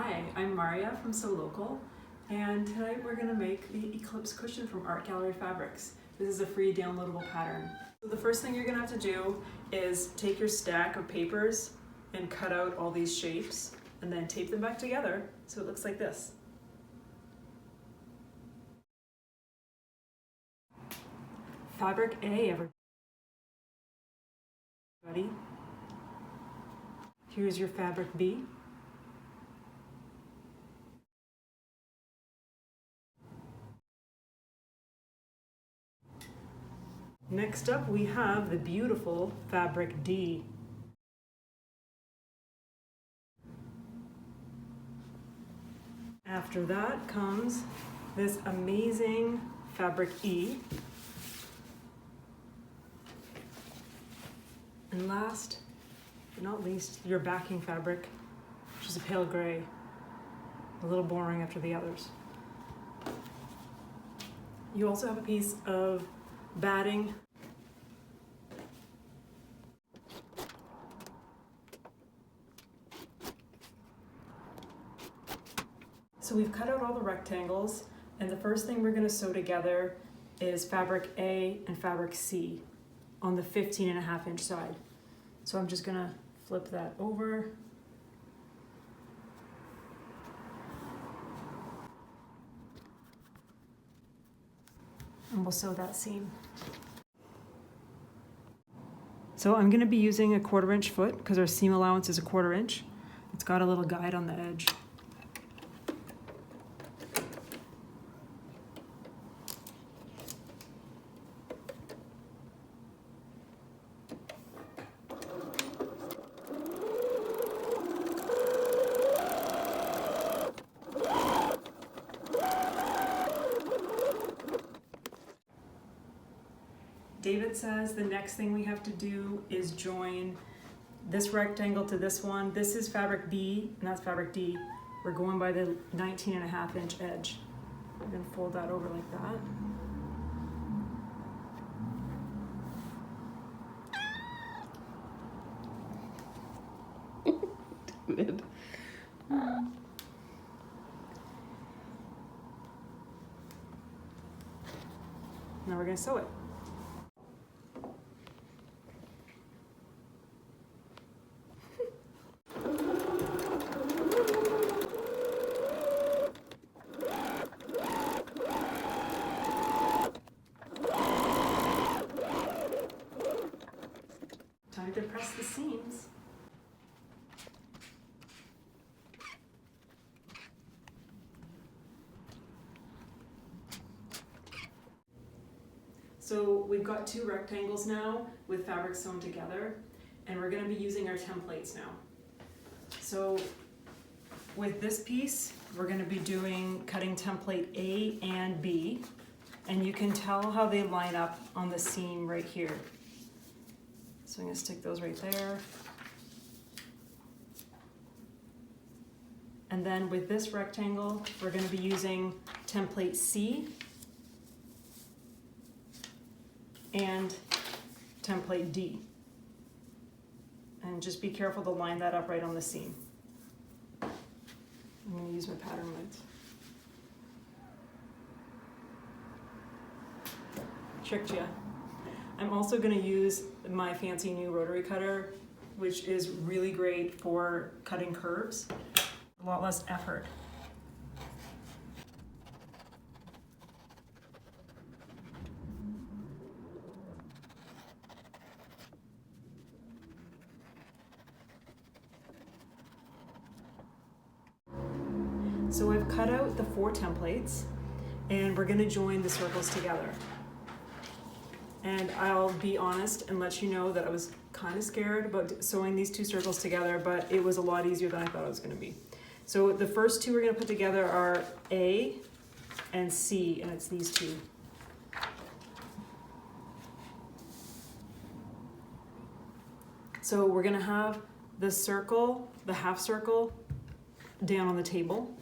Hi, I'm Marja from So Local, and tonight we're going to make the Eclipse cushion from Art Gallery Fabrics. This is a free downloadable pattern. So the first thing you're going to have to do is take your stack of papers and cut out all these shapes and then tape them back together so it looks like this. Fabric A, everybody. Here's your fabric B. Next up, we have the beautiful fabric D. After that comes this amazing fabric E. And last but not least, your backing fabric, which is a pale gray, a little boring after the others. You also have a piece of batting. So we've cut out all the rectangles, and the first thing we're going to sew together is fabric A and fabric C on the 15.5-inch side. So I'm just going to flip that over. And we'll sew that seam. So I'm going to be using a 1/4 inch foot because our seam allowance is a 1/4 inch. It's got a little guide on the edge. David says the next thing we have to do is join this rectangle to this one. This is fabric B and that's fabric D. We're going by the 19.5-inch edge. I'm going to fold that over like that. David. Now we're going to sew it. Time to press the seams. So we've got 2 rectangles now with fabric sewn together, and we're going to be using our templates now. So with this piece, we're going to be cutting template A and B, and you can tell how they line up on the seam right here. So I'm going to stick those right there. And then with this rectangle, we're going to be using template C and template D. And just be careful to line that up right on the seam. I'm going to use my pattern lights. Tricked ya. I'm also going to use my fancy new rotary cutter, which is really great for cutting curves. A lot less effort. So I've cut out the 4 templates, and we're going to join the circles together. And I'll be honest and let you know that I was kind of scared about sewing these 2 circles together, but it was a lot easier than I thought it was going to be. So the first 2 we're going to put together are A and C, and it's these 2. So we're going to have the circle, the half circle, down on the table,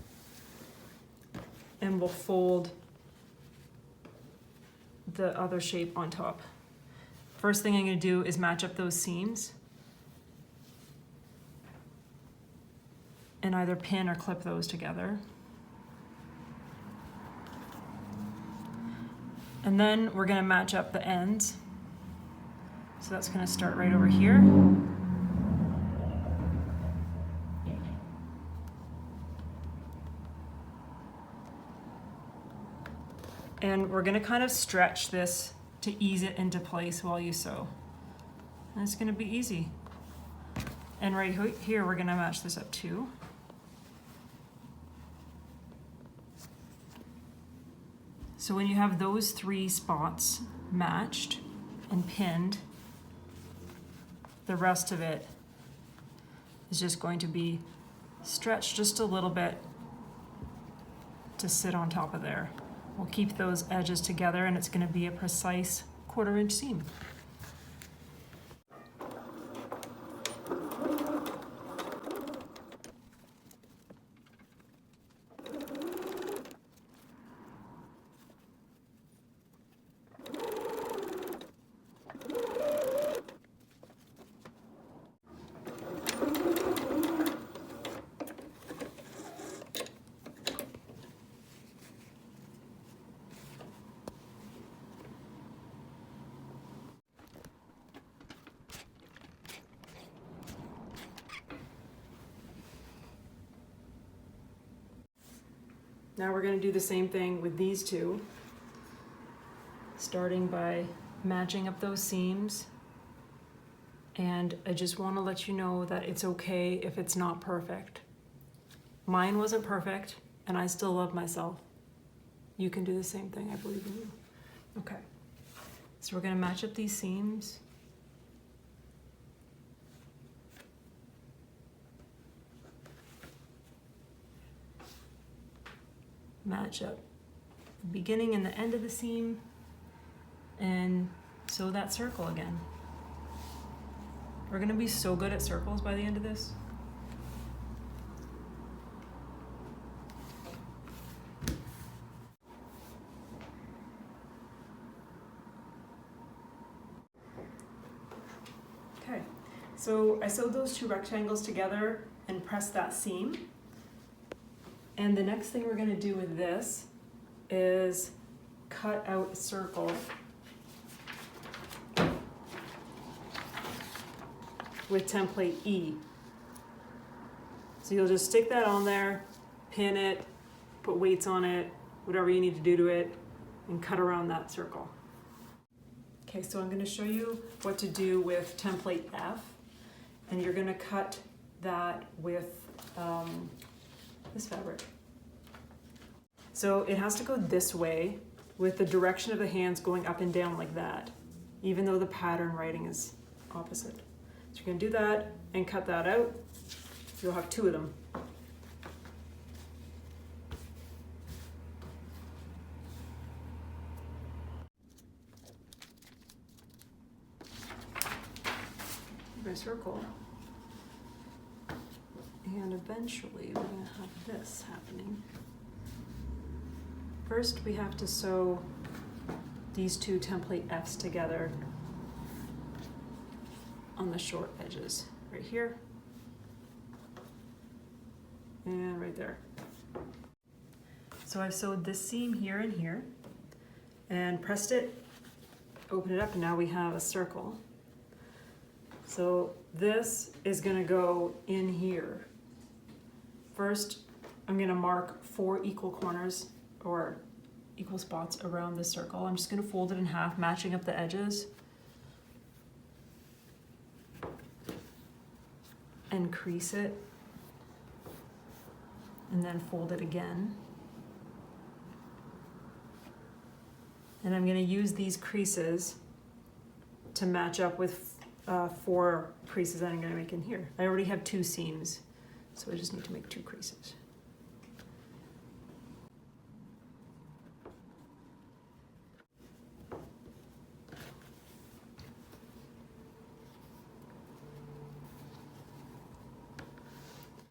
and we'll fold the other shape on top. First thing I'm going to do is match up those seams. and either pin or clip those together. And then we're going to match up the ends. So that's going to start right over here. And we're going to kind of stretch this to ease it into place while you sew. And it's going to be easy. And right here, we're going to match this up too. So when you have those 3 spots matched and pinned, the rest of it is just going to be stretched just a little bit to sit on top of there. We'll keep those edges together and it's going to be a precise 1/4 inch seam. Now we're going to do the same thing with these 2, starting by matching up those seams. And I just want to let you know that it's okay if it's not perfect. Mine wasn't perfect, and I still love myself. You can do the same thing, I believe in you. Okay, so we're going to match up these seams. Match up the beginning and the end of the seam and sew that circle again. We're going to be so good at circles by the end of this. Okay, so I sewed those 2 rectangles together and pressed that seam. And the next thing we're going to do with this is cut out a circle with template E. So you'll just stick that on there, pin it, put weights on it, whatever you need to do to it, and cut around that circle. Okay, so I'm going to show you what to do with template F, and you're going to cut that with this fabric. So it has to go this way with the direction of the hands going up and down like that, even though the pattern writing is opposite. So you're going to do that and cut that out. You'll have 2 of them. My circle. And eventually we're going to have this happening. First we have to sew these 2 template F's together on the short edges, right here and right there. So I've sewed this seam here and here and pressed it, opened it up, and now we have a circle. So this is going to go in here. First, I'm going to mark 4 equal corners or equal spots around this circle. I'm just going to fold it in half, matching up the edges, and crease it, and then fold it again. And I'm going to use these creases to match up with 4 creases that I'm going to make in here. I already have 2 seams, so I just need to make 2 creases.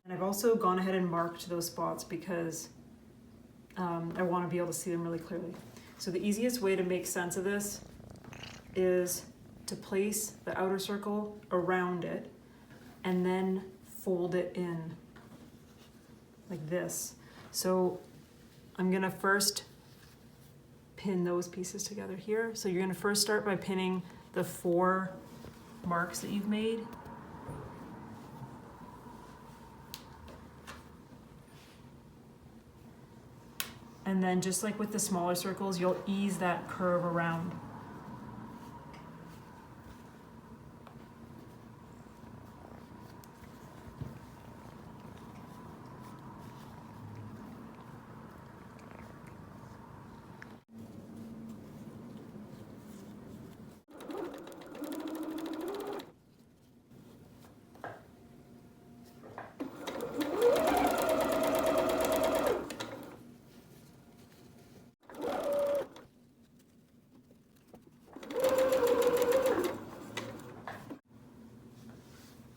And I've also gone ahead and marked those spots because I want to be able to see them really clearly. So the easiest way to make sense of this is to place the outer circle around it and then fold it in like this. So I'm gonna first pin those pieces together here. So you're gonna first start by pinning the 4 marks that you've made. And then just like with the smaller circles, you'll ease that curve around.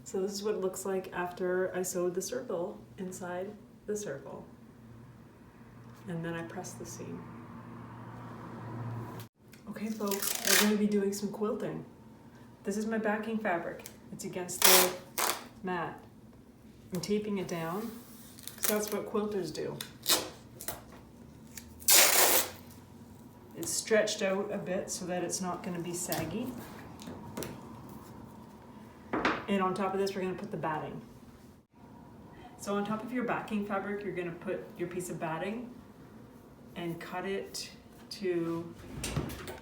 So this is what it looks like after I sewed the circle inside the circle. And then I press the seam. Okay folks, we're going to be doing some quilting. This is my backing fabric. It's against the mat. I'm taping it down, because that's what quilters do. It's stretched out a bit so that it's not going to be saggy. And on top of this, we're going to put the batting. So on top of your backing fabric, you're going to put your piece of batting and cut it to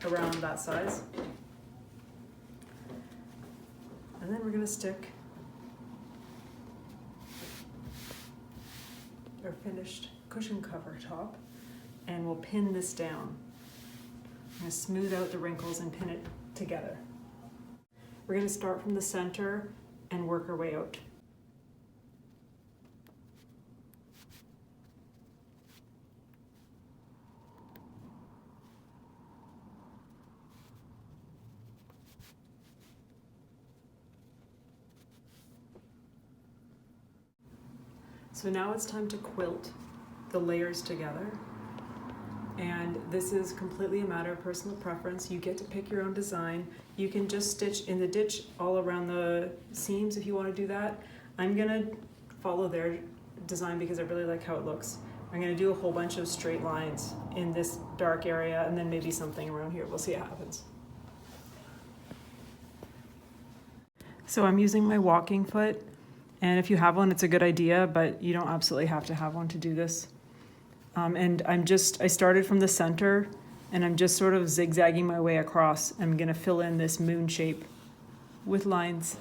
around that size. And then we're going to stick our finished cushion cover top, and we'll pin this down. I'm going to smooth out the wrinkles and pin it together. We're going to start from the center and work our way out. So now it's time to quilt the layers together. And this is completely a matter of personal preference. You get to pick your own design. You can just stitch in the ditch all around the seams if you want to do that. I'm gonna follow their design because I really like how it looks. I'm gonna do a whole bunch of straight lines in this dark area and then maybe something around here. We'll see what happens. So I'm using my walking foot, and if you have one, it's a good idea, but you don't absolutely have to have one to do this. And I started from the center, and I'm just sort of zigzagging my way across. I'm gonna fill in this moon shape with lines.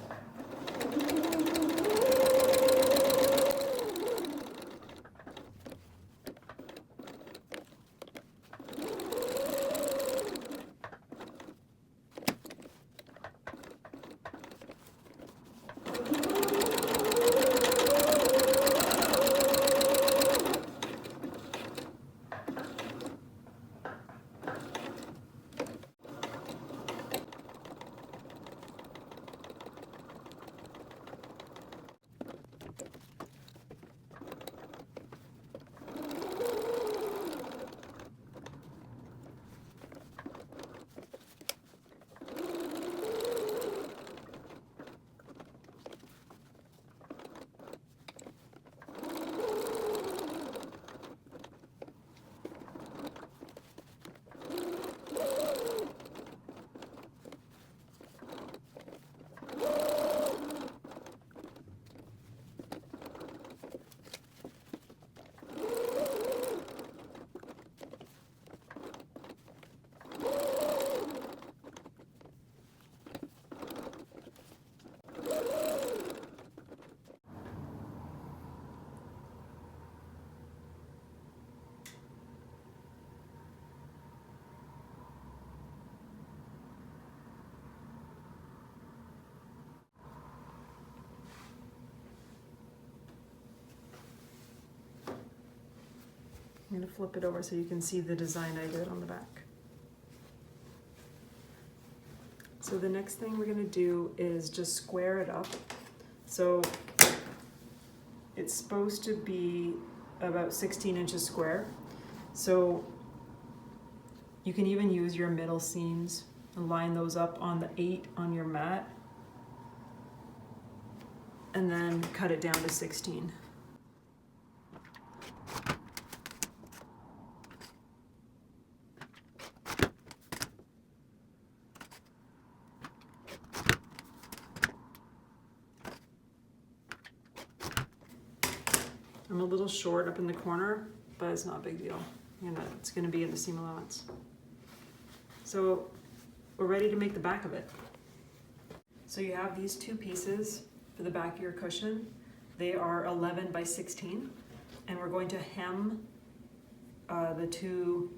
I'm going to flip it over so you can see the design I did on the back. So the next thing we're going to do is just square it up. So it's supposed to be about 16 inches square. So you can even use your middle seams and line those up on the 8 on your mat, and then cut it down to 16. I'm a little short up in the corner, but it's not a big deal. It's gonna be in the seam allowance. So we're ready to make the back of it. So you have these two pieces for the back of your cushion. They are 11 by 16, and we're going to hem the two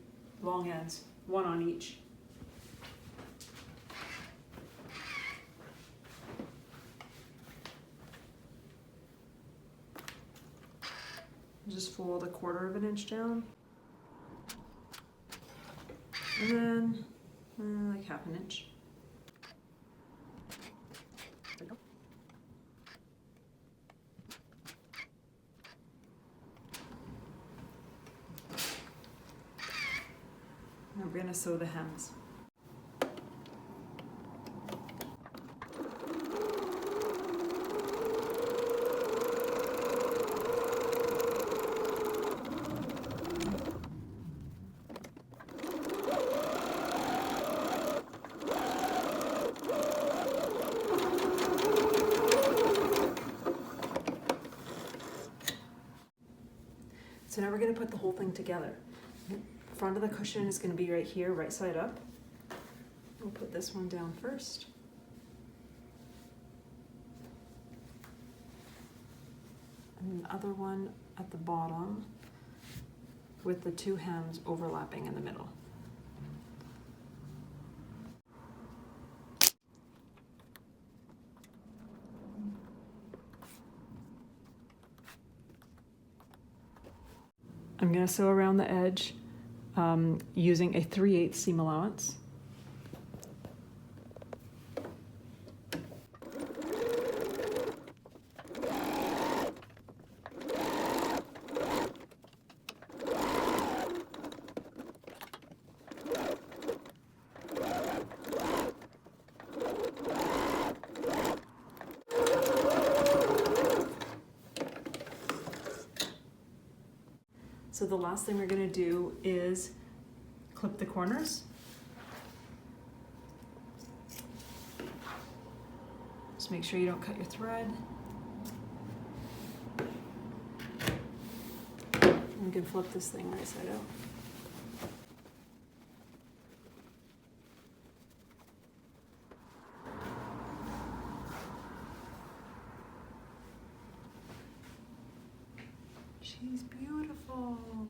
long ends, one on each. Just fold 1/4 inch down, and then like 1/2 inch. Now we're going to sew the hems. So now we're going to put the whole thing together. The front of the cushion is going to be right here, right side up. We'll put this one down first. And the other one at the bottom with the two hems overlapping in the middle. I'm going to sew around the edge using a 3/8 seam allowance. So the last thing we're going to do is clip the corners. Just make sure you don't cut your thread. You can flip this thing right side out. She's beautiful.